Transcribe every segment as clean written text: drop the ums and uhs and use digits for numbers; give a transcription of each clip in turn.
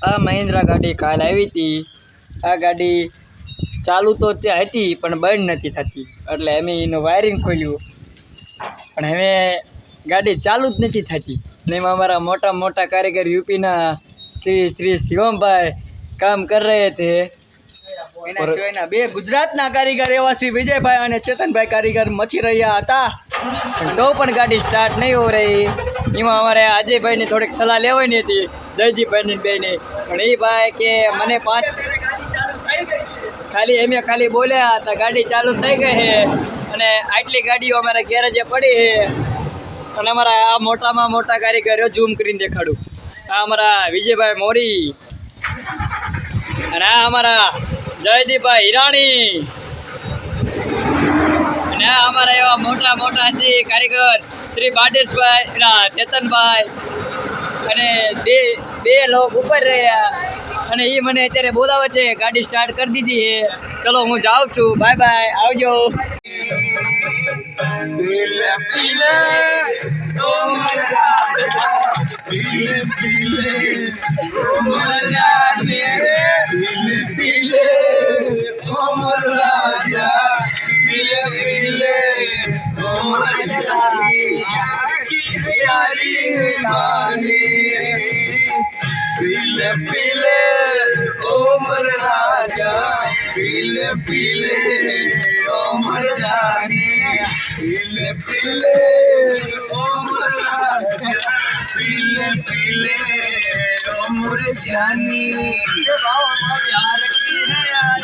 આ મહિન્દ્રા ગાડી કાલ આવી હતી. આ ગાડી ચાલુ તો ત્યાં હતી પણ બંધ નથી થતી, એટલે અમે એનું વાયરિંગ ખોલ્યું પણ હવે ગાડી ચાલુ જ નથી થતી. અને એમાં અમારા મોટા મોટા કારીગર યુપીના શ્રી શિવમભાઈ કામ કરી રહ્યા છે. એના સિવાયના બે ગુજરાતના કારીગર એવા શ્રી વિજયભાઈ અને ચેતનભાઈ કારીગર મચી રહ્યા હતા, તો પણ ગાડી સ્ટાર્ટ નહીં હો રહી. એમાં અમારે અજયભાઈની થોડીક સલાહ લેવાની હતી, જયજીભાઈની બેની, પણ એ ભાઈ કે મને ખાલી બોલ્યા હતા ગાડી ચાલુ થઈ ગઈ છે અને આટલી ગાડીઓ અમારા ગેરેજે પડી છે. અને અમારા આ મોટામાં મોટા કારીગરો ઝૂમ કરીને દેખાડું. આ અમારા વિજયભાઈ મોરી અને આ અમારા જયદીપભાઈ હિરાણી અને આ અમારા એવા મોટા મોટા છે કારીગર શ્રી બાડેશભાઈ, ચેતનભાઈ અને બે લોકો ઉપર રહ્યા. અને એ મને અત્યારે બોલાવે છે, ગાડી સ્ટાર્ટ કરી દીધી છે. ચલો હું જાઉં છું, બાય બાય, આવજો. पीले पीले उमर राजा, पीले पीले उमर जानी, पीले पीले उमर राजा, पीले पीले उमर जानी. यार की है यार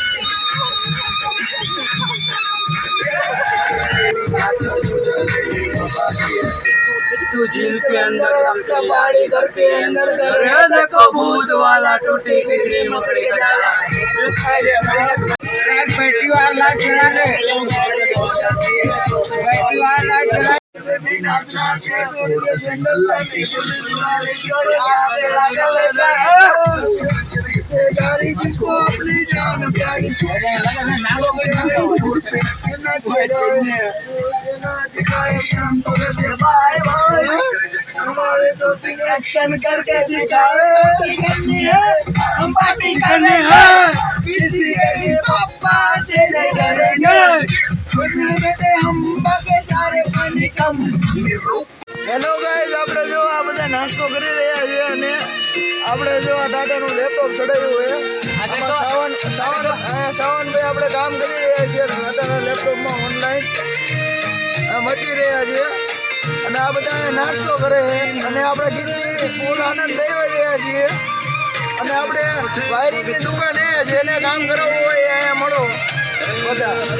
तू झील के अंदर पहाड़ी घर के अंदर देखो भूत वाला टूटी बिगड़ी मकड़ी का जाला. बैठी वाला चला ले, बैठी वाला चला नाच नाच के जंगल गाड़ी जिसको अपनी जान प्यारी हमारे तो एक्शन करके दिखाए करनी है, हम पार्टी करनी है, किसी के पापा से नहीं डरेंगे, बेटे हम बाकी सारे पानी कम. હેલો ગાઈઝ, આપણે જો આ બધા નાસ્તો કરી રહ્યા છીએ અને આપણે જો આ ટાટાનું લેપટોપ ચડાવ્યું છે. સાવનભાઈ આપણે કામ કરી રહ્યા છીએ ટાટાના લેપટોપમાં ઓનલાઈન મચી રહ્યા છીએ અને આ બધા નાસ્તો કરે છે અને આપણે ગીતની ફૂલ આનંદ લઈ રહ્યા છીએ. અને આપણે વાયરિંગની દુકાને જેને કામ કરાવવું હોય અહીંયા મળો બધા.